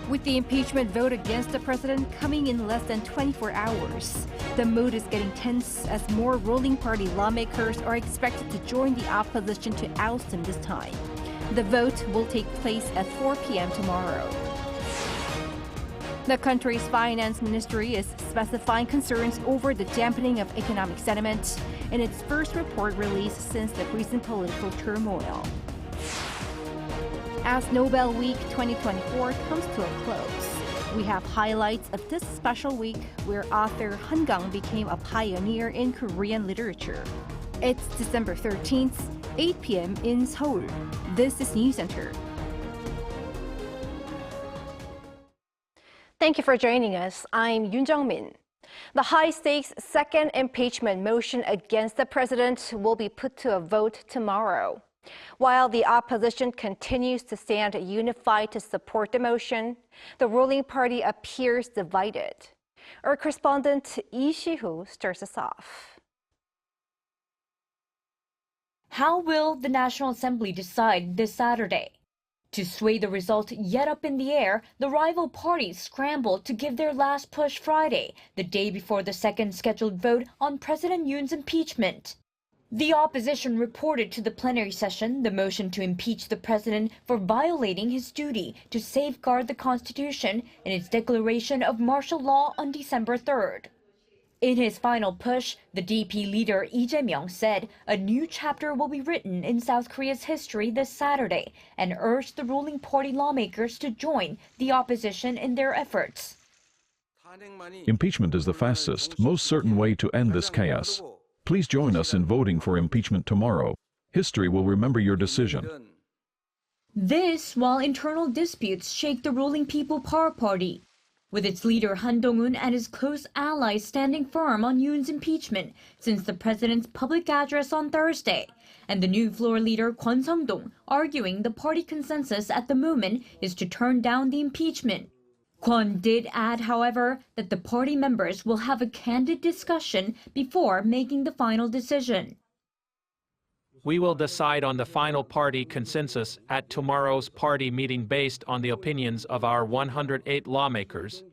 With the impeachment vote against the president coming in less than 24 hours, the mood is getting tense as more ruling party lawmakers are expected to join the opposition to oust him this time. The vote will take place at 4 p.m. tomorrow. The country's finance ministry is specifying concerns over the dampening of economic sentiment in its first report released since the recent political turmoil. As Nobel Week 2024 comes to a close, we have highlights of this special week where author Han Kang became a pioneer in Korean literature. It's December 13th, 8 p.m. in Seoul. This is Newscenter. Thank you for joining us. I'm Yoon Jung-min. The high-stakes second impeachment motion against the president will be put to a vote tomorrow. While the opposition continues to stand unified to support the motion, the ruling party appears divided. Our correspondent Lee Si-hoo starts us off. How will the National Assembly decide this Saturday? To sway the result yet up in the air, the rival parties scrambled to give their last push Friday, the day before the second scheduled vote on President Yoon's impeachment. The opposition reported to the plenary session the motion to impeach the president for violating his duty to safeguard the Constitution in its declaration of martial law on December 3rd. In his final push, the DP leader Lee Jae-myung said a new chapter will be written in South Korea's history this Saturday and urged the ruling party lawmakers to join the opposition in their efforts. Impeachment is the fastest, most certain way to end this chaos. Please join us in voting for impeachment tomorrow. History will remember your decision. This while internal disputes shake the ruling People Power Party, with its leader Han Dong-un and his close allies standing firm on Yoon's impeachment since the president's public address on Thursday, and the new floor leader Kwon Sung-dong arguing the party consensus at the moment is to turn down the impeachment. Kwon did add, however, that the party members will have a candid discussion before making the final decision. We will decide on the final party consensus at tomorrow's party meeting based on the opinions of our 108 lawmakers.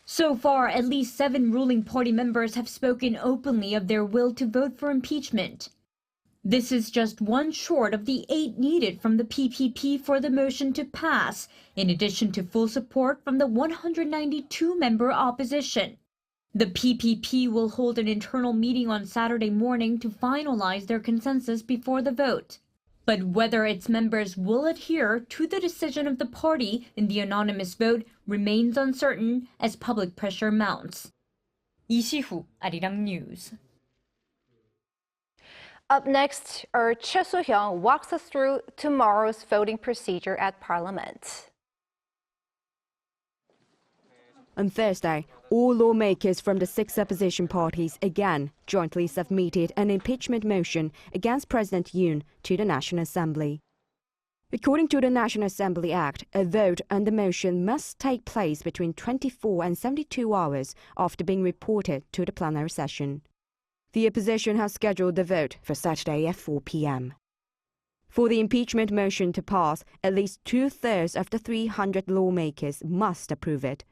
So far, at least 7 ruling party members have spoken openly of their will to vote for impeachment. This is just one short of the 8 needed from the PPP for the motion to pass, in addition to full support from the 192-member opposition. The PPP will hold an internal meeting on Saturday morning to finalize their consensus before the vote. But whether its members will adhere to the decision of the party in the anonymous vote remains uncertain as public pressure mounts. Lee Si-hoo, Arirang News. Up next, our Choi So-hyung walks us through tomorrow's voting procedure at Parliament. On Thursday, all lawmakers from the 6 opposition parties again jointly submitted an impeachment motion against President Yoon to the National Assembly. According to the National Assembly Act, a vote on the motion must take place between 24 and 72 hours after being reported to the plenary session. The opposition has scheduled the vote for Saturday at 4 p.m. For the impeachment motion to pass, at least 2/3 of the 300 lawmakers must approve it.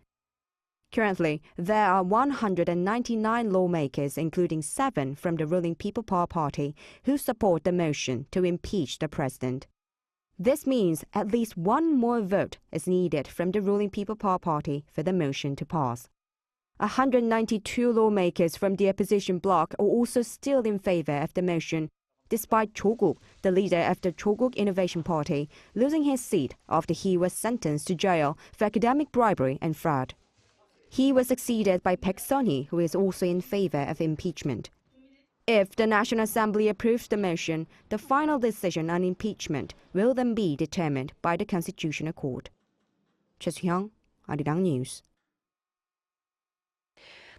Currently, there are 199 lawmakers, including 7 from the ruling People Power Party, who support the motion to impeach the president. This means at least 1 more vote is needed from the ruling People Power Party for the motion to pass. 192 lawmakers from the opposition bloc are also still in favor of the motion, despite Jungkook, the leader of the Jungkook Innovation Party, losing his seat after he was sentenced to jail for academic bribery and fraud. He was succeeded by Park Sun-hee, who is also in favor of impeachment. If the National Assembly approves the motion, the final decision on impeachment will then be determined by the Constitutional Court. Choi So-hyung, Arirang News.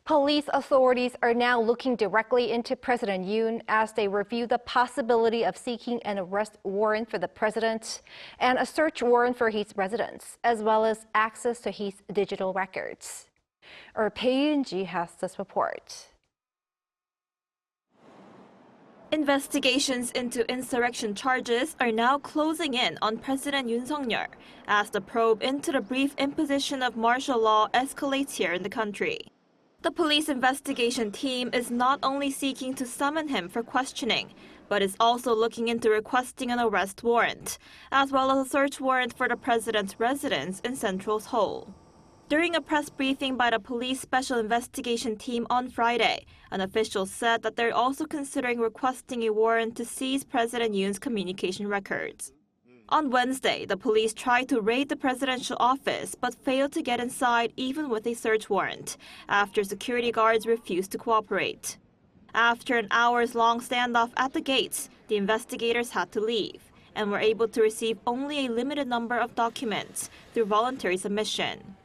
Police authorities are now looking directly into President Yoon as they review the possibility of seeking an arrest warrant for the president and a search warrant for his residence, as well as access to his digital records. Our Pei Yun-ji has this report. Investigations into insurrection charges are now closing in on President Yoon as the probe into the brief imposition of martial law escalates here in the country. The police investigation team is not only seeking to summon him for questioning, but is also looking into requesting an arrest warrant, as well as a search warrant for the president's residence in Central Seoul. During a press briefing by the police special investigation team on Friday, an official said that they're also considering requesting a warrant to seize President Yoon's communication records. On Wednesday, the police tried to raid the presidential office but failed to get inside even with a search warrant, after security guards refused to cooperate. After an hours-long standoff at the gates, the investigators had to leave and were able to receive only a limited number of documents through voluntary submission.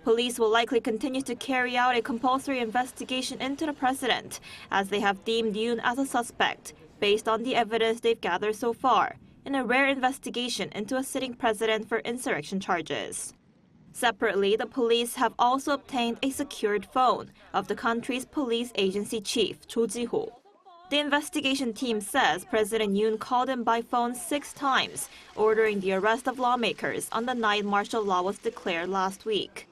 Police will likely continue to carry out a compulsory investigation into the president, as they have deemed Yoon as a suspect, based on the evidence they've gathered so far, in a rare investigation into a sitting president for insurrection charges. Separately, the police have also obtained a secured phone of the country's police agency chief, Cho Ji-ho. The investigation team says President Yoon called him by phone 6 times, ordering the arrest of lawmakers on the night martial law was declared last week.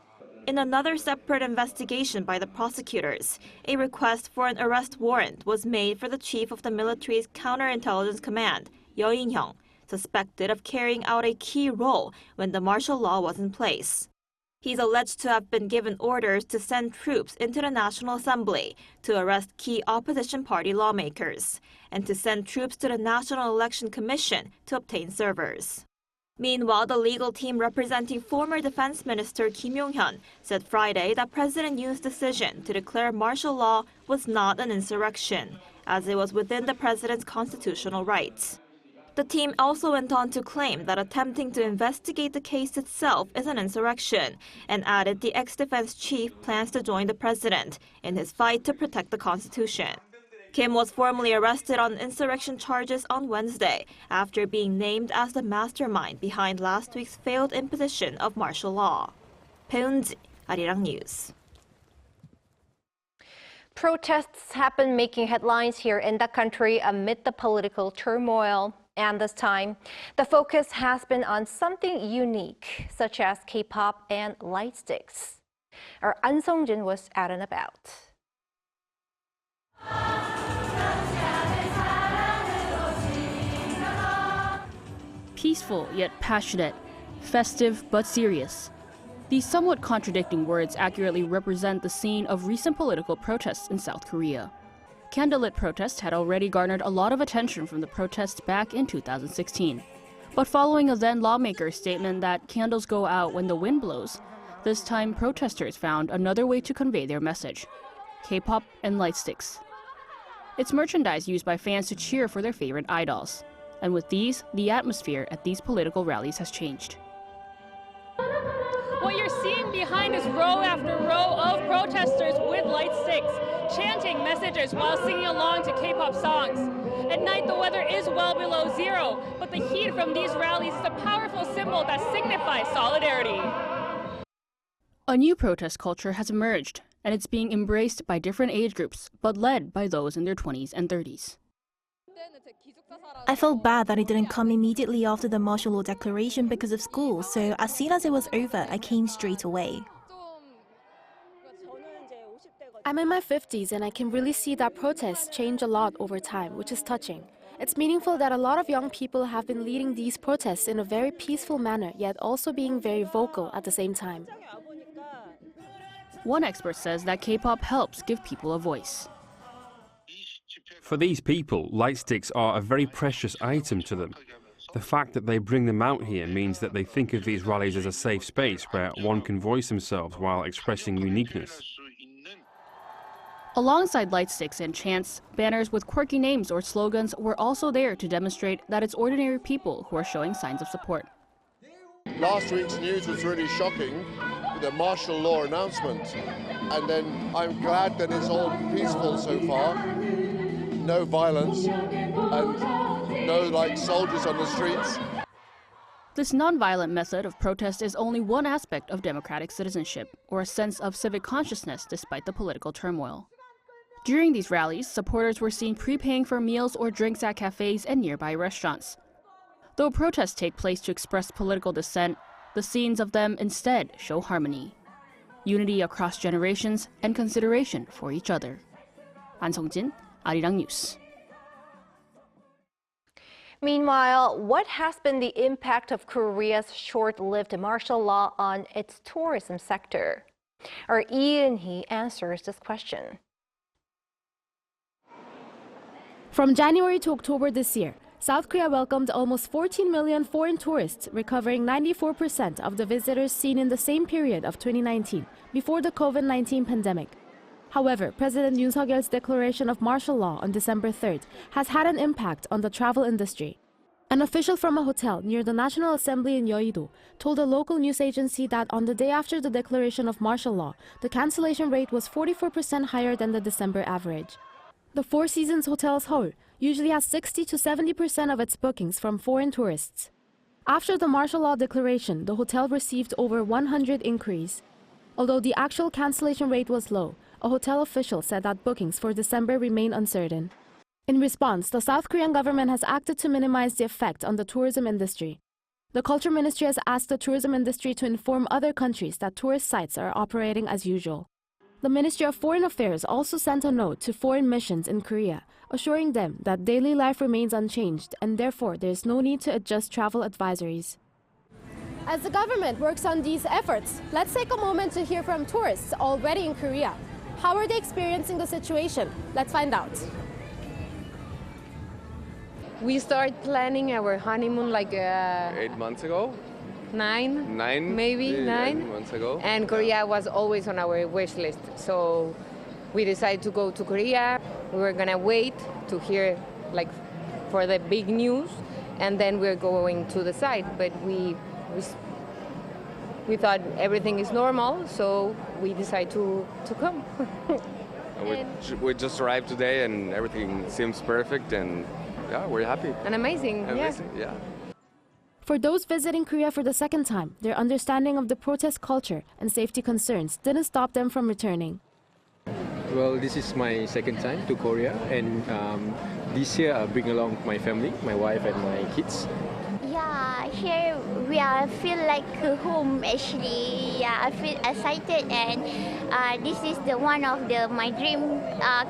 In another separate investigation by the prosecutors, a request for an arrest warrant was made for the chief of the military's counterintelligence command, Yeo In-hyung, suspected of carrying out a key role when the martial law was in place. He's alleged to have been given orders to send troops into the National Assembly to arrest key opposition party lawmakers, and to send troops to the National Election Commission to obtain servers. Meanwhile, the legal team representing former Defense Minister Kim Yong-hyun said Friday that President Yoon's decision to declare martial law was not an insurrection, as it was within the president's constitutional rights. The team also went on to claim that attempting to investigate the case itself is an insurrection, and added the ex-defense chief plans to join the president in his fight to protect the Constitution. Kim was formally arrested on insurrection charges on Wednesday after being named as the mastermind behind last week's failed imposition of martial law. 배은지, Arirang News. Protests have been making headlines here in the country amid the political turmoil. And this time, the focus has been on something unique, such as K-pop and light sticks. Our An Sung-jin was out and about. Peaceful yet passionate, festive but serious. These somewhat contradicting words accurately represent the scene of recent political protests in South Korea. Candlelit protests had already garnered a lot of attention from the protests back in 2016. But following a then lawmaker's statement that candles go out when the wind blows, this time protesters found another way to convey their message: K-pop and light sticks. It's merchandise used by fans to cheer for their favorite idols. And with these, the atmosphere at these political rallies has changed. What you're seeing behind is row after row of protesters with light sticks, chanting messages while singing along to K-pop songs. At night, the weather is well below zero, but the heat from these rallies is a powerful symbol that signifies solidarity. A new protest culture has emerged, and it's being embraced by different age groups, but led by those in their 20s and 30s. I felt bad that I didn't come immediately after the martial law declaration because of school, so as soon as it was over, I came straight away. I'm in my 50s and I can really see that protests change a lot over time, which is touching. It's meaningful that a lot of young people have been leading these protests in a very peaceful manner, yet also being very vocal at the same time. One expert says that K-pop helps give people a voice. For these people, light sticks are a very precious item to them. The fact that they bring them out here means that they think of these rallies as a safe space where one can voice themselves while expressing uniqueness. Alongside light sticks and chants, banners with quirky names or slogans were also there to demonstrate that it's ordinary people who are showing signs of support. Last week's news was really shocking, the martial law announcement, and then I'm glad that it's all peaceful so far. No violence and no soldiers on the streets. This non-violent method of protest is only one aspect of democratic citizenship, or a sense of civic consciousness despite the political turmoil. During these rallies, supporters were seen prepaying for meals or drinks at cafes and nearby restaurants. Though protests take place to express political dissent, the scenes of them instead show harmony, unity across generations, and consideration for each other. An Sung-jin, Arirang News. Meanwhile, what has been the impact of Korea's short-lived martial law on its tourism sector? Our Eun-hee answers this question. From January to October this year, South Korea welcomed almost 14 million foreign tourists, recovering 94% of the visitors seen in the same period of 2019, before the COVID-19 pandemic. However, President Yoon's declaration of martial law on December 3rd has had an impact on the travel industry. An official from a hotel near the National Assembly in Yeouido told a local news agency that on the day after the declaration of martial law, the cancellation rate was 44% higher than the December average. The Four Seasons Hotel Seoul usually has 60 to 70% of its bookings from foreign tourists. After the martial law declaration, the hotel received over 100 inquiries. Although the actual cancellation rate was low, a hotel official said that bookings for December remain uncertain. In response, the South Korean government has acted to minimize the effect on the tourism industry. The Culture Ministry has asked the tourism industry to inform other countries that tourist sites are operating as usual. The Ministry of Foreign Affairs also sent a note to foreign missions in Korea, assuring them that daily life remains unchanged and therefore there is no need to adjust travel advisories. As the government works on these efforts, let's take a moment to hear from tourists already in Korea. How are they experiencing the situation? Let's find out. We started planning our honeymoon like 8 months ago. Nine months ago. And Korea was always on our wish list. So we decided to go to Korea. We were gonna wait to hear for the big news, and then we're going to the site. But we thought everything is normal, so we decided to come. We just arrived today, and everything seems perfect, and yeah, we're happy. And amazing. Yeah. For those visiting Korea for the second time, their understanding of the protest culture and safety concerns didn't stop them from returning. Well, this is my second time to Korea, and this year I bring along my family, my wife and my kids. Yeah, here we feel like home actually. Yeah, I feel excited, and this is one of my dream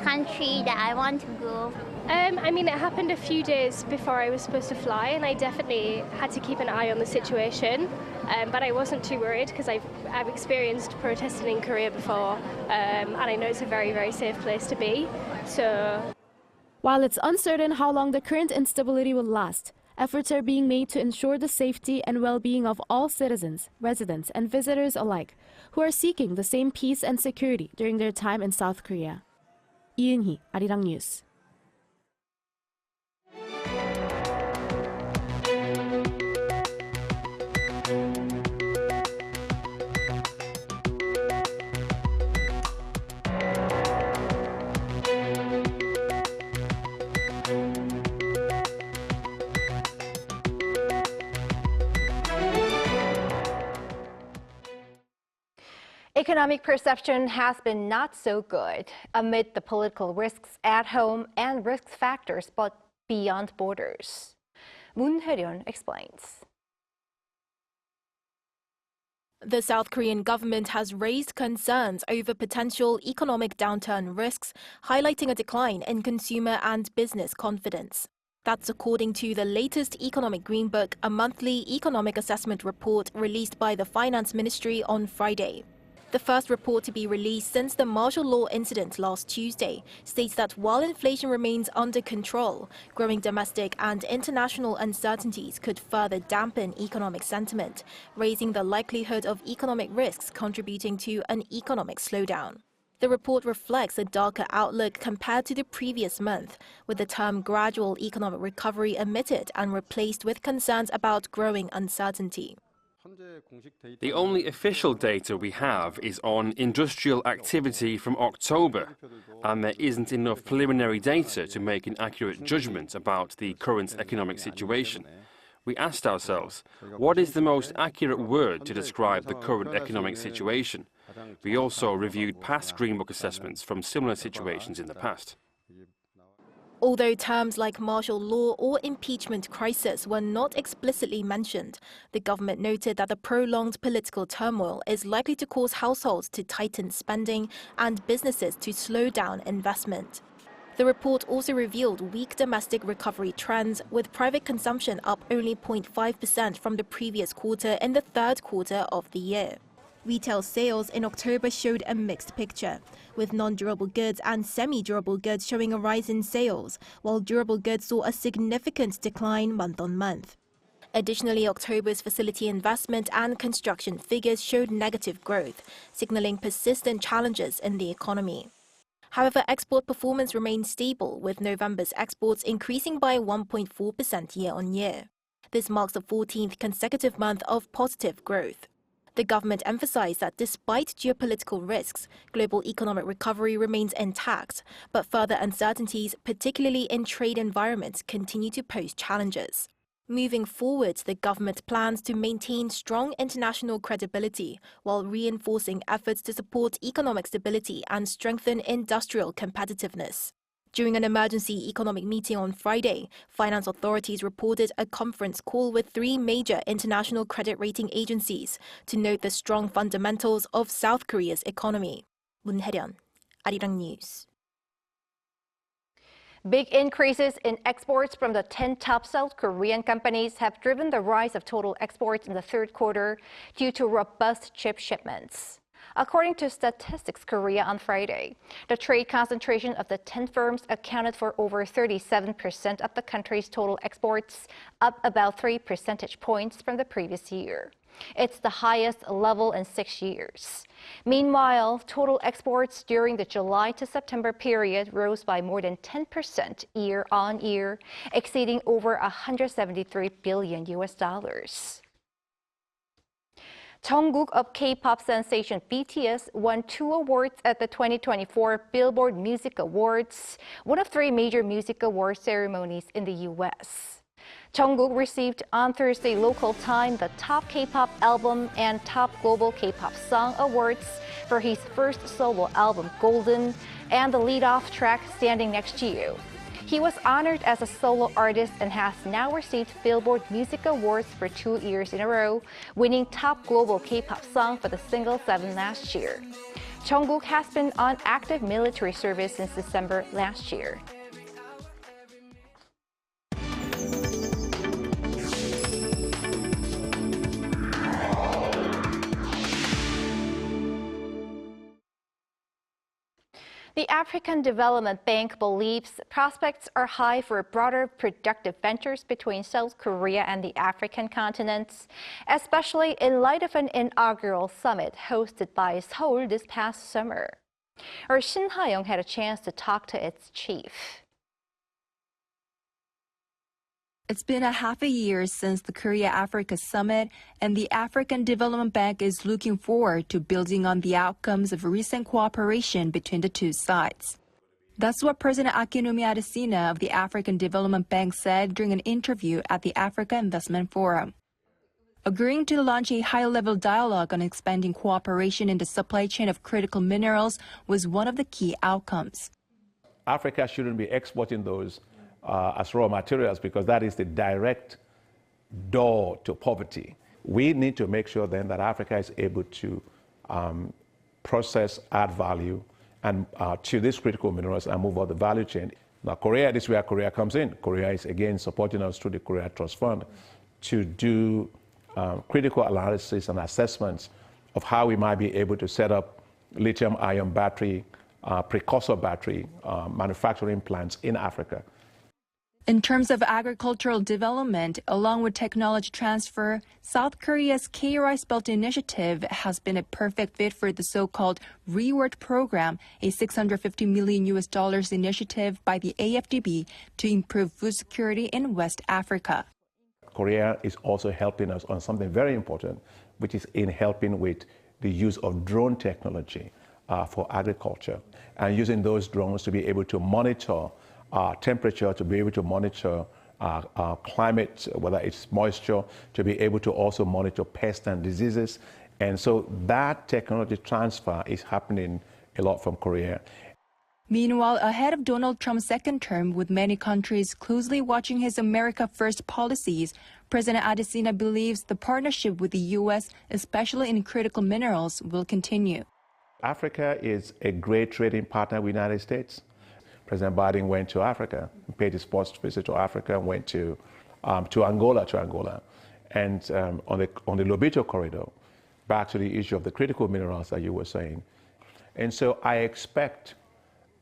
country that I want to go. I mean, it happened a few days before I was supposed to fly, and I definitely had to keep an eye on the situation. But I wasn't too worried because I've experienced protesting in Korea before, and I know it's a very, very safe place to be. So, while it's uncertain how long the current instability will last, efforts are being made to ensure the safety and well-being of all citizens, residents, and visitors alike who are seeking the same peace and security during their time in South Korea. Eun-hee, Arirang News. Economic perception has been not so good amid the political risks at home and risk factors but beyond borders. Moon Hye-ryun explains. The South Korean government has raised concerns over potential economic downturn risks, highlighting a decline in consumer and business confidence. That's according to the latest Economic Green Book, a monthly economic assessment report released by the Finance Ministry on Friday. The first report to be released since the martial law incident last Tuesday states that while inflation remains under control, growing domestic and international uncertainties could further dampen economic sentiment, raising the likelihood of economic risks contributing to an economic slowdown. The report reflects a darker outlook compared to the previous month, with the term gradual economic recovery omitted and replaced with concerns about growing uncertainty. The only official data we have is on industrial activity from October, and there isn't enough preliminary data to make an accurate judgment about the current economic situation. We asked ourselves, what is the most accurate word to describe the current economic situation? We also reviewed past Green Book assessments from similar situations in the past. Although terms like martial law or impeachment crisis were not explicitly mentioned, the government noted that the prolonged political turmoil is likely to cause households to tighten spending and businesses to slow down investment. The report also revealed weak domestic recovery trends, with private consumption up only 0.5% from the previous quarter in the third quarter of the year. Retail sales in October showed a mixed picture, with non-durable goods and semi-durable goods showing a rise in sales, while durable goods saw a significant decline month-on-month. Additionally, October's facility investment and construction figures showed negative growth, signaling persistent challenges in the economy. However, export performance remained stable, with November's exports increasing by 1.4% year-on-year. This marks the 14th consecutive month of positive growth. The government emphasized that despite geopolitical risks, global economic recovery remains intact, but further uncertainties, particularly in trade environments, continue to pose challenges. Moving forward, the government plans to maintain strong international credibility while reinforcing efforts to support economic stability and strengthen industrial competitiveness. During an emergency economic meeting on Friday, finance authorities reported a conference call with 3 major international credit rating agencies to note the strong fundamentals of South Korea's economy. Moon Hae-ryun, Arirang News. Big increases in exports from the 10 top South Korean companies have driven the rise of total exports in the third quarter due to robust chip shipments. According to Statistics Korea on Friday, the trade concentration of the 10 firms accounted for over 37% of the country's total exports, up about 3 percentage points from the previous year. It's the highest level in 6 years. Meanwhile, total exports during the July to September period rose by more than 10% year-on-year, exceeding over $173 billion. Jungkook of K-pop sensation BTS won 2 awards at the 2024 Billboard Music Awards, one of 3 major music award ceremonies in the U.S. Jungkook received on Thursday local time the Top K-pop Album and Top Global K-pop Song Awards for his first solo album, Golden, and the lead-off track, Standing Next to You. He was honored as a solo artist and has now received Billboard Music Awards for 2 years in a row, winning Top Global K-pop Song for the Single 7 last year. Jungkook has been on active military service since December last year. The African Development Bank believes prospects are high for broader productive ventures between South Korea and the African continents, especially in light of an inaugural summit hosted by Seoul this past summer. Our Shin Ha-young had a chance to talk to its chief. It's been a half a year since the Korea-Africa Summit, and the African Development Bank is looking forward to building on the outcomes of recent cooperation between the two sides. That's what President Akinwumi Adesina of the African Development Bank said during an interview at the Africa Investment Forum. Agreeing to launch a high-level dialogue on expanding cooperation in the supply chain of critical minerals was one of the key outcomes. Africa shouldn't be exporting those as raw materials, because that is the direct door to poverty. We need to make sure then that Africa is able to process, add value, and to these critical minerals and move up the value chain. Now, Korea, this is where Korea comes in. Korea is again supporting us through the Korea Trust Fund to do critical analysis and assessments of how we might be able to set up lithium-ion battery, precursor battery manufacturing plants in Africa. In terms of agricultural development, along with technology transfer, South Korea's K-Rice Belt Initiative has been a perfect fit for the so-called REWARD program, a $650 million initiative by the AfDB to improve food security in West Africa. Korea is also helping us on something very important, which is in helping with the use of drone technology for agriculture, and using those drones to be able to monitor temperature, to be able to monitor climate, whether it's moisture, to be able to also monitor pests and diseases. And so that technology transfer is happening a lot from Korea. Meanwhile, ahead of Donald Trump's second term, with many countries closely watching his America First policies, President Adesina believes the partnership with the U.S., especially in critical minerals, will continue. Africa is a great trading partner with the United States. President Biden went to Africa, paid his first visit to Africa, and went to Angola. And on the Lobito corridor, back to the issue of the critical minerals that you were saying. And so I expect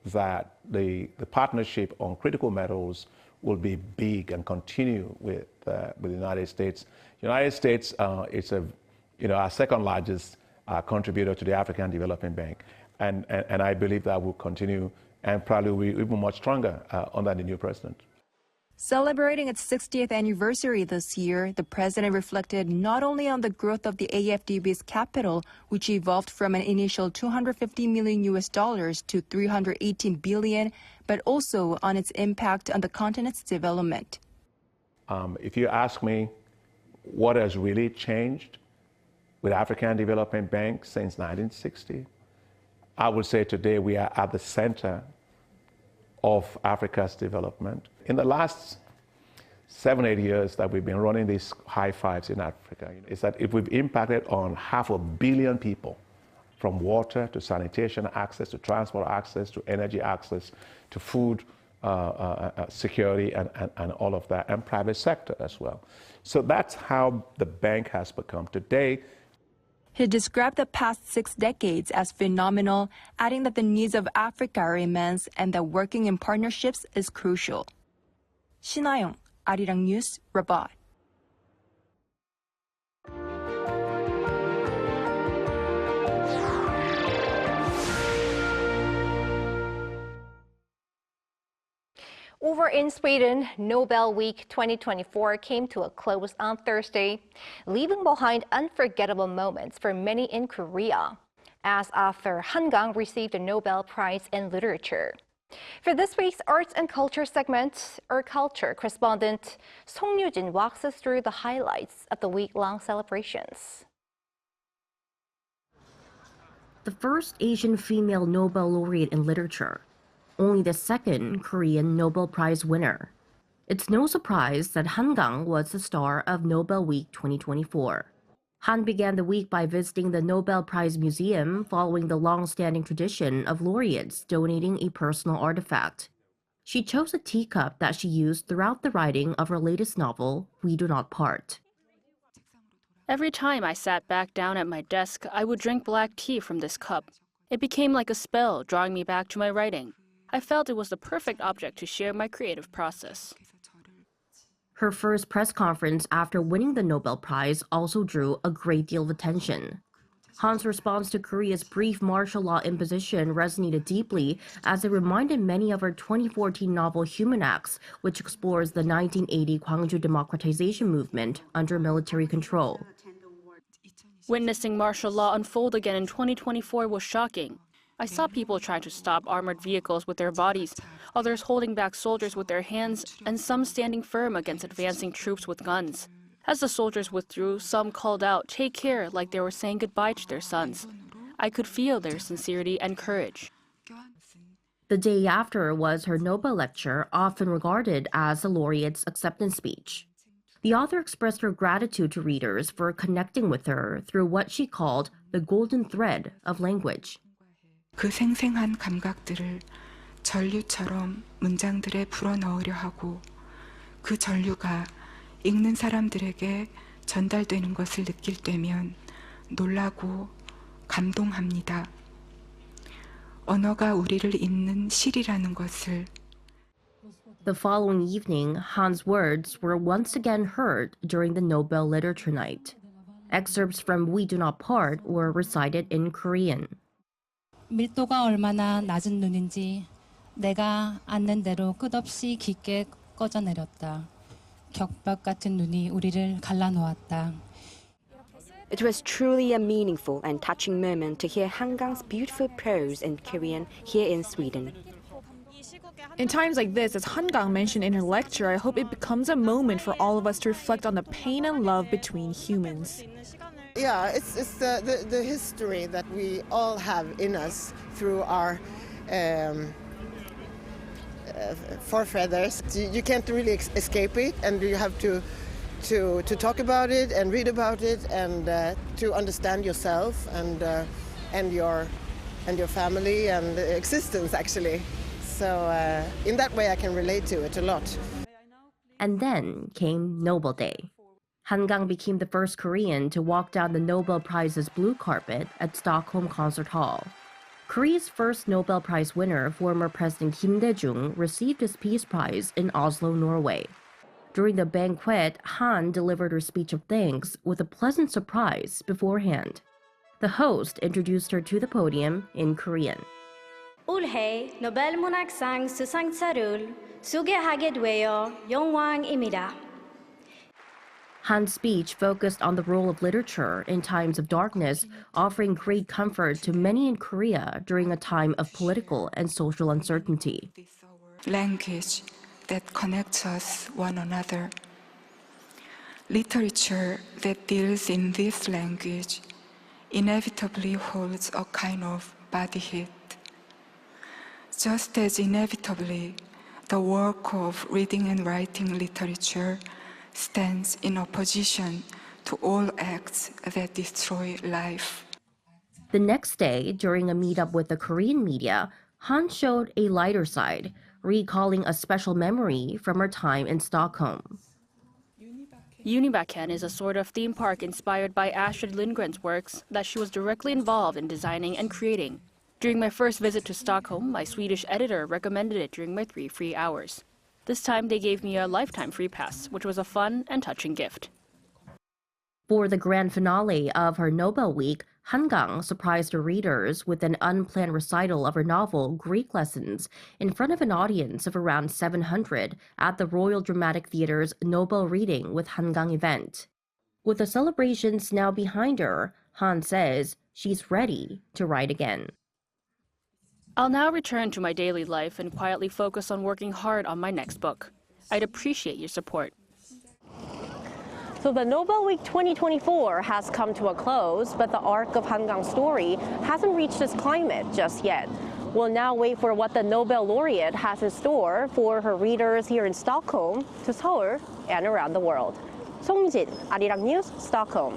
that the partnership on critical metals will be big and continue with the United States. United States is our second largest contributor to the African Development Bank, and I believe that will continue and probably will be even much stronger under the new president. Celebrating its 60th anniversary this year, the president reflected not only on the growth of the AfDB's capital, which evolved from an initial $250 million to $318 billion, but also on its impact on the continent's development. If you ask me what has really changed with African Development Bank since 1960, I would say today we are at the center of Africa's development. In the last 7-8 years that we've been running these high fives in Africa, is that if we've impacted on 500 million people, from water to sanitation access, to transport access, to energy access, to food security and all of that, and private sector as well. So that's how the bank has become today. He described the past 6 decades as phenomenal, adding that the needs of Africa are immense and that working in partnerships is crucial. 신하영, Arirang News, Rabat. Over in Sweden, Nobel Week 2024 came to a close on Thursday, leaving behind unforgettable moments for many in Korea, as author Han Kang received a Nobel Prize in Literature. For this week's Arts and Culture segment, our culture correspondent Song Yoo-jin walks us through the highlights of the week-long celebrations. The first Asian female Nobel laureate in literature, only the second Korean Nobel Prize winner. It's no surprise that Han Kang was the star of Nobel Week 2024. Han began the week by visiting the Nobel Prize Museum following the long-standing tradition of laureates donating a personal artifact. She chose a teacup that she used throughout the writing of her latest novel, We Do Not Part. Every time I sat back down at my desk, I would drink black tea from this cup. It became like a spell, drawing me back to my writing. I felt it was the perfect object to share my creative process. Her first press conference after winning the Nobel Prize also drew a great deal of attention. Han's response to Korea's brief martial law imposition resonated deeply as it reminded many of her 2014 novel Human Acts, which explores the 1980 Gwangju democratization movement under military control. Witnessing martial law unfold again in 2024 was shocking. I saw people trying to stop armored vehicles with their bodies, others holding back soldiers with their hands, and some standing firm against advancing troops with guns. As the soldiers withdrew, some called out, "Take care," like they were saying goodbye to their sons. I could feel their sincerity and courage. The day after was her Nobel lecture, often regarded as the laureate's acceptance speech. The author expressed her gratitude to readers for connecting with her through what she called the golden thread of language. 그 생생한 감각들을 전류처럼 문장들에 불어넣으려 하고 그 전류가 읽는 사람들에게 전달되는 것을 느낄 때면 놀라고 감동합니다. 언어가 우리를 잇는 실이라는 것을. The following evening, Han's words were once again heard during the Nobel Literature Night. Excerpts from We Do Not Part were recited in Korean. 밀도가 얼마나 낮은 눈인지 내가 앉는 대로 끝없이 깊게 꺼져내렸다. 격벽 같은 눈이 우리를 갈라놓았다. It was truly a meaningful and touching moment to hear Han Kang's beautiful prose in Korean here in Sweden. In times like this, as Han Kang mentioned in her lecture, I hope it becomes a moment for all of us to reflect on the pain and love between humans. Yeah, it's the history that we all have in us through our forefathers. You can't really escape it, and you have to talk about it and read about it, and to understand yourself and your family and existence, actually. So in that way, I can relate to it a lot. And then came Nobel Day. Han Kang became the first Korean to walk down the Nobel Prize's blue carpet at Stockholm Concert Hall. Korea's first Nobel Prize winner, former President Kim Dae-jung, received his Peace Prize in Oslo, Norway. During the banquet, Han delivered her speech of thanks with a pleasant surprise beforehand. The host introduced her to the podium in Korean. 올해 노벨 문학상 수상자를 소개하게 되어 영광입니다. Han's speech focused on the role of literature in times of darkness, offering great comfort to many in Korea during a time of political and social uncertainty. Language that connects us one another. Literature that deals in this language inevitably holds a kind of body heat. Just as inevitably, the work of reading and writing literature stands in opposition to all acts that destroy life. The next day, during a meetup with the Korean media, Han showed a lighter side, recalling a special memory from her time in Stockholm. Unibacken is a sort of theme park inspired by Astrid Lindgren's works that she was directly involved in designing and creating. During my first visit to Stockholm, my Swedish editor recommended it during my 3 free hours. This time they gave me a lifetime free pass, which was a fun and touching gift. For the grand finale of her Nobel Week, Han Kang surprised her readers with an unplanned recital of her novel Greek Lessons in front of an audience of around 700 at the Royal Dramatic Theatre's Nobel Reading with Han Kang event. With the celebrations now behind her, Han says she's ready to write again. I'll now return to my daily life and quietly focus on working hard on my next book. I'd appreciate your support. So the Nobel Week 2024 has come to a close, but the arc of Han Kang's story hasn't reached its climate just yet. We'll now wait for what the Nobel laureate has in store for her readers here in Stockholm, to Seoul, and around the world. 송민, Arirang News, Stockholm.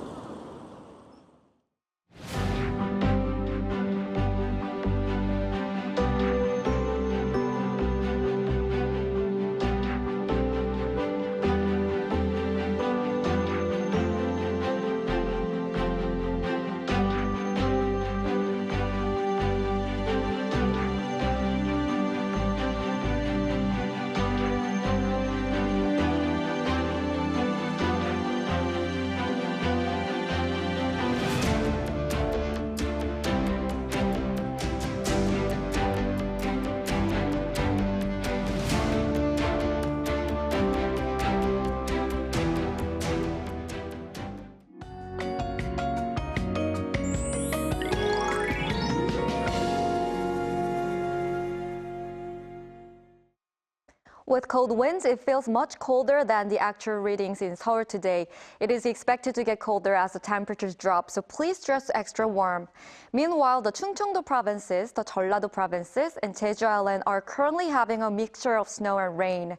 With cold winds, it feels much colder than the actual readings in Seoul today. It is expected to get colder as the temperatures drop, so please dress extra warm. Meanwhile, the Chungcheongdo provinces, the Jeollado provinces, and Jeju Island are currently having a mixture of snow and rain.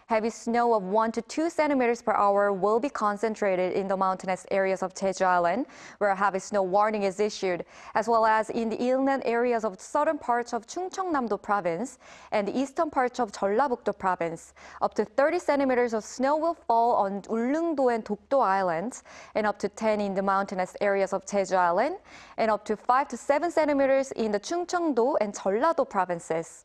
Heavy snow of 1 to 2 centimeters per hour will be concentrated in the mountainous areas of Jeju Island, where a heavy snow warning is issued, as well as in the inland areas of the southern parts of Chungcheongnam-do province and the eastern parts of Jeollabuk-do province. Up to 30 centimeters of snow will fall on Ulleung-do and Dokdo Islands, and up to 10 in the mountainous areas of Jeju Island, and up to 5 to 7 centimeters in the Chungcheongdo and Jeollado provinces.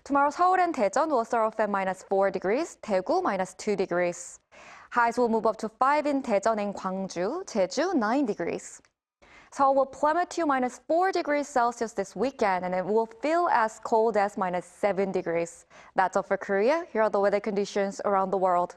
Tomorrow, Seoul and Daejeon will start off at -4 degrees, Daegu -2 degrees. Highs will move up to 5 in Daejeon and Gwangju, Jeju 9 degrees. Seoul will plummet to -4 degrees Celsius this weekend, and it will feel as cold as -7 degrees. That's all for Korea. Here are the weather conditions around the world.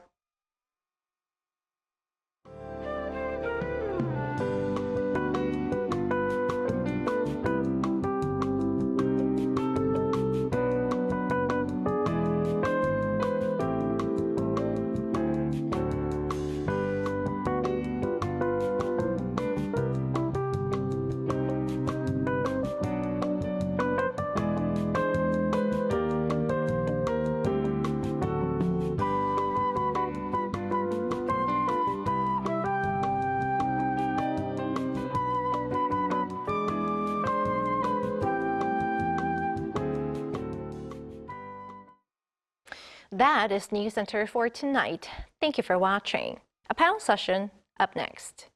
That is Newscenter for tonight. Thank you for watching. A panel session up next.